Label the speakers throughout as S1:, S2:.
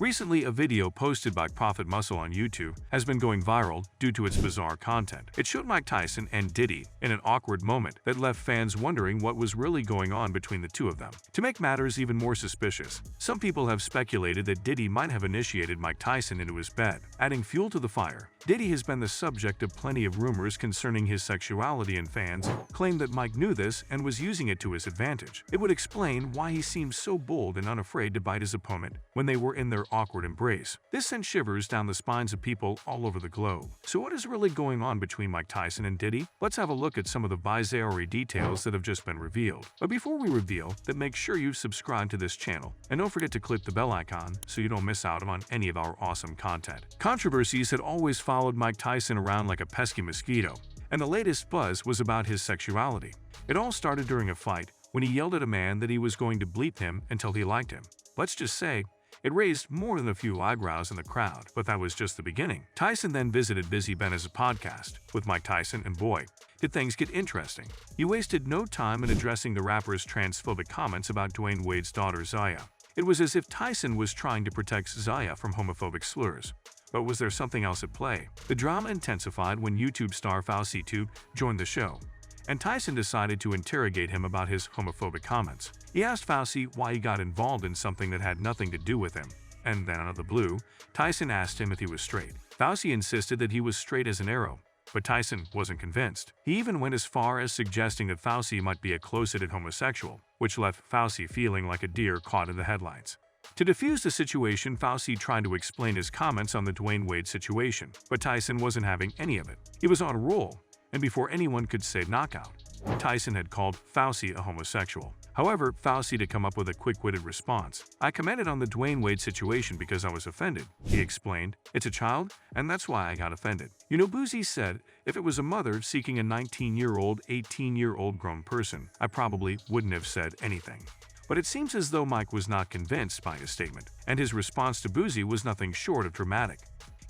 S1: Recently, a video posted by Prophet Muscle on YouTube has been going viral due to its bizarre content. It showed Mike Tyson and Diddy in an awkward moment that left fans wondering what was really going on between the two of them. To make matters even more suspicious, some people have speculated that Diddy might have initiated Mike Tyson into his bed, adding fuel to the fire. Diddy has been the subject of plenty of rumors concerning his sexuality, and fans claim that Mike knew this and was using it to his advantage. It would explain why he seemed so bold and unafraid to bite his opponent when they were in their awkward embrace. This sent shivers down the spines of people all over the globe. So what is really going on between Mike Tyson and Diddy? Let's have a look at some of the bizarre details that have just been revealed. But before we reveal that, make sure you subscribe to this channel and don't forget to click the bell icon so you don't miss out on any of our awesome content. Controversies had always followed Mike Tyson around like a pesky mosquito, and the latest buzz was about his sexuality. It all started during a fight when he yelled at a man that he was going to bleep him until he liked him. Let's just say, it raised more than a few eyebrows in the crowd, but that was just the beginning. Tyson then visited Busy Ben's podcast with Mike Tyson, and boy, did things get interesting. He wasted no time in addressing the rapper's transphobic comments about Dwayne Wade's daughter Zaya. It was as if Tyson was trying to protect Zaya from homophobic slurs. But was there something else at play? The drama intensified when YouTube star Fauci joined the show, and Tyson decided to interrogate him about his homophobic comments. He asked Fauci why he got involved in something that had nothing to do with him, and then out of the blue, Tyson asked him if he was straight. Fauci insisted that he was straight as an arrow, but Tyson wasn't convinced. He even went as far as suggesting that Fauci might be a closeted homosexual, which left Fauci feeling like a deer caught in the headlights. To defuse the situation, Fauci tried to explain his comments on the Dwayne Wade situation, but Tyson wasn't having any of it. He was on a roll, and before anyone could say knockout, Tyson had called Fauci a homosexual. However, Fauci to come up with a quick-witted response. "I commented on the Dwayne Wade situation because I was offended," he explained. "It's a child, and that's why I got offended." You know, Boozy said, "If it was a mother seeking a 19-year-old, 18-year-old grown person, I probably wouldn't have said anything." But it seems as though Mike was not convinced by his statement, and his response to Boozy was nothing short of dramatic.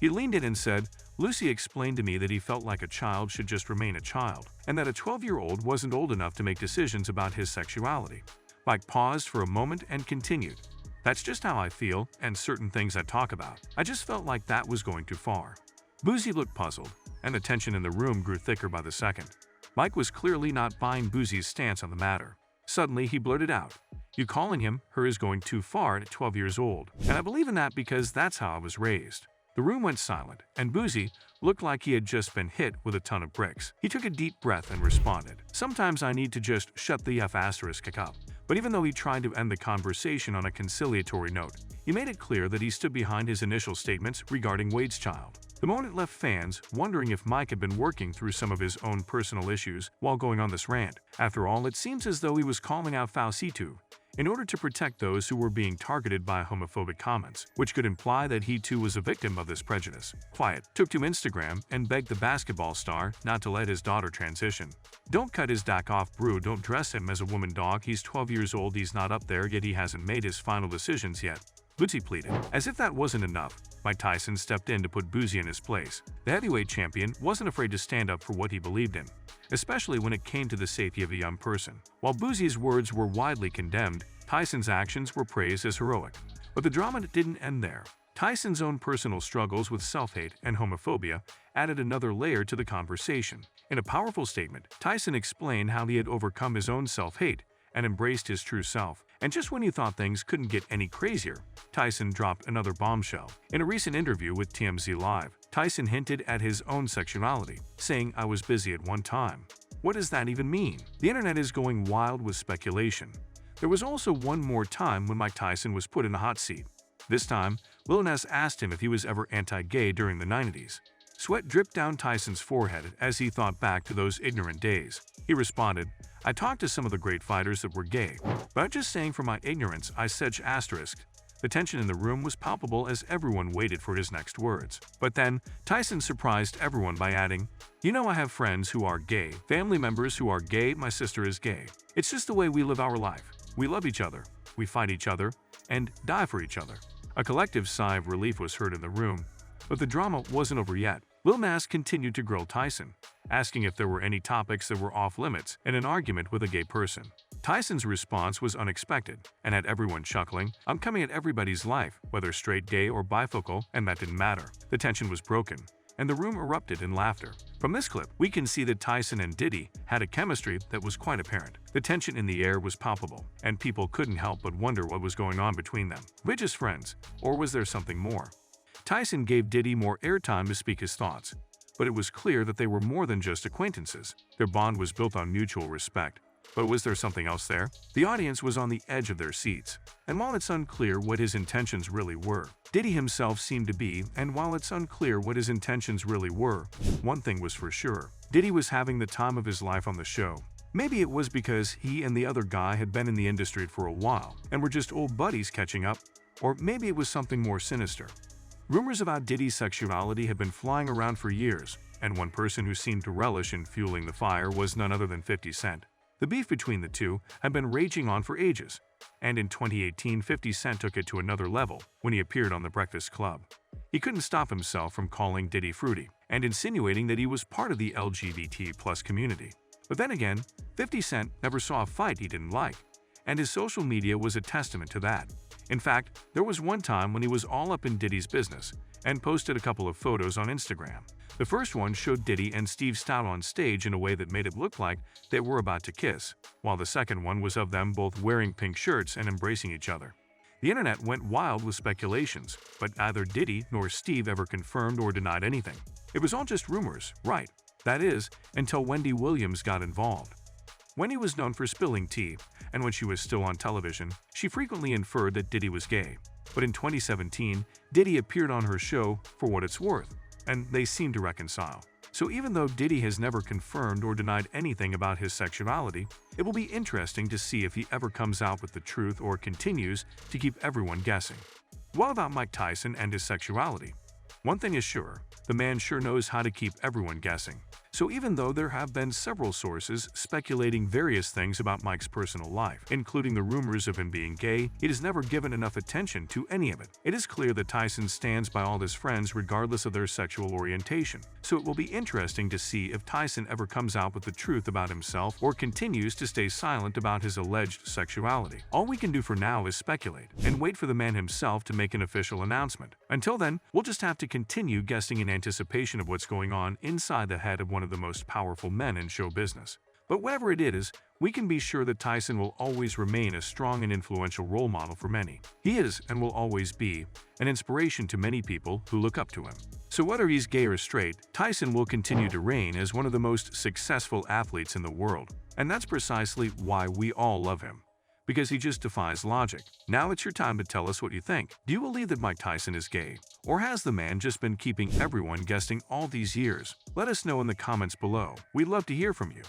S1: He leaned in and said, "Lucy explained to me that he felt like a child should just remain a child, and that a 12-year-old wasn't old enough to make decisions about his sexuality." Mike paused for a moment and continued, "That's just how I feel, and certain things I talk about. I just felt like that was going too far." Boozy looked puzzled, and the tension in the room grew thicker by the second. Mike was clearly not buying Boozy's stance on the matter. Suddenly, he blurted out, "You calling him her is going too far at 12 years old, and I believe in that because that's how I was raised." The room went silent, and Boozy looked like he had just been hit with a ton of bricks. He took a deep breath and responded, "Sometimes I need to just shut the F*** up." But even though he tried to end the conversation on a conciliatory note, he made it clear that he stood behind his initial statements regarding Wade's child. The moment left fans wondering if Mike had been working through some of his own personal issues while going on this rant. After all, it seems as though he was calling out Fauci in order to protect those who were being targeted by homophobic comments, which could imply that he too was a victim of this prejudice. Quiet took to Instagram and begged the basketball star not to let his daughter transition. "Don't cut his dick off, bro. Don't dress him as a woman, dog. He's 12 years old, he's not up there yet, he hasn't made his final decisions yet," Boozy pleaded. As if that wasn't enough, Mike Tyson stepped in to put Boozy in his place. The heavyweight champion wasn't afraid to stand up for what he believed in, especially when it came to the safety of a young person. While Boozy's words were widely condemned, Tyson's actions were praised as heroic. But the drama didn't end there. Tyson's own personal struggles with self-hate and homophobia added another layer to the conversation. In a powerful statement, Tyson explained how he had overcome his own self-hate and embraced his true self. And just when you thought things couldn't get any crazier, Tyson dropped another bombshell. In a recent interview with TMZ Live, Tyson hinted at his own sexuality, saying, "I was busy at one time." What does that even mean? The internet is going wild with speculation. There was also one more time when Mike Tyson was put in the hot seat. This time, Lil Nas asked him if he was ever anti-gay during the 90s. Sweat dripped down Tyson's forehead as he thought back to those ignorant days. He responded, "I talked to some of the great fighters that were gay, but I'm just saying for my ignorance, I said asterisk." The tension in the room was palpable as everyone waited for his next words. But then, Tyson surprised everyone by adding, "You know, I have friends who are gay, family members who are gay, my sister is gay. It's just the way we live our life. We love each other, we fight each other, and die for each other." A collective sigh of relief was heard in the room. But the drama wasn't over yet. Lil Nas continued to grill Tyson, asking if there were any topics that were off limits in an argument with a gay person. Tyson's response was unexpected and had everyone chuckling. "I'm coming at everybody's life, whether straight, gay, or bifocal, and that didn't matter." The tension was broken, and the room erupted in laughter. From this clip, we can see that Tyson and Diddy had a chemistry that was quite apparent. The tension in the air was palpable, and people couldn't help but wonder what was going on between them. Were they just friends, or was there something more? Tyson gave Diddy more airtime to speak his thoughts, but it was clear that they were more than just acquaintances. Their bond was built on mutual respect. But was there something else there? The audience was on the edge of their seats, and while it's unclear what his intentions really were, Diddy himself seemed to be, and while it's unclear what his intentions really were, one thing was for sure. Diddy was having the time of his life on the show. Maybe it was because he and the other guy had been in the industry for a while and were just old buddies catching up, or maybe it was something more sinister. Rumors about Diddy's sexuality had been flying around for years, and one person who seemed to relish in fueling the fire was none other than 50 Cent. The beef between the two had been raging on for ages, and in 2018, 50 Cent took it to another level when he appeared on The Breakfast Club. He couldn't stop himself from calling Diddy fruity and insinuating that he was part of the LGBT+ community. But then again, 50 Cent never saw a fight he didn't like, and his social media was a testament to that. In fact, there was one time when he was all up in Diddy's business and posted a couple of photos on Instagram. The first one showed Diddy and Steve Stout on stage in a way that made it look like they were about to kiss, while the second one was of them both wearing pink shirts and embracing each other. The internet went wild with speculations, but neither Diddy nor Steve ever confirmed or denied anything. It was all just rumors, right? That is, until Wendy Williams got involved. Wendy was known for spilling tea, and when she was still on television, she frequently inferred that Diddy was gay. But in 2017, Diddy appeared on her show For What It's Worth, and they seemed to reconcile. So even though Diddy has never confirmed or denied anything about his sexuality, it will be interesting to see if he ever comes out with the truth or continues to keep everyone guessing. What about Mike Tyson and his sexuality? One thing is sure, the man sure knows how to keep everyone guessing. So even though there have been several sources speculating various things about Mike's personal life, including the rumors of him being gay, he has never given enough attention to any of it. It is clear that Tyson stands by all his friends regardless of their sexual orientation, so it will be interesting to see if Tyson ever comes out with the truth about himself or continues to stay silent about his alleged sexuality. All we can do for now is speculate and wait for the man himself to make an official announcement. Until then, we'll just have to continue guessing in anticipation of what's going on inside the head of one of the most powerful men in show business. But whatever it is, we can be sure that Tyson will always remain a strong and influential role model for many. He is, and will always be, an inspiration to many people who look up to him. So whether he's gay or straight, Tyson will continue to reign as one of the most successful athletes in the world. And that's precisely why we all love him. Because he just defies logic. Now it's your time to tell us what you think. Do you believe that Mike Tyson is gay? Or has the man just been keeping everyone guessing all these years? Let us know in the comments below. We'd love to hear from you.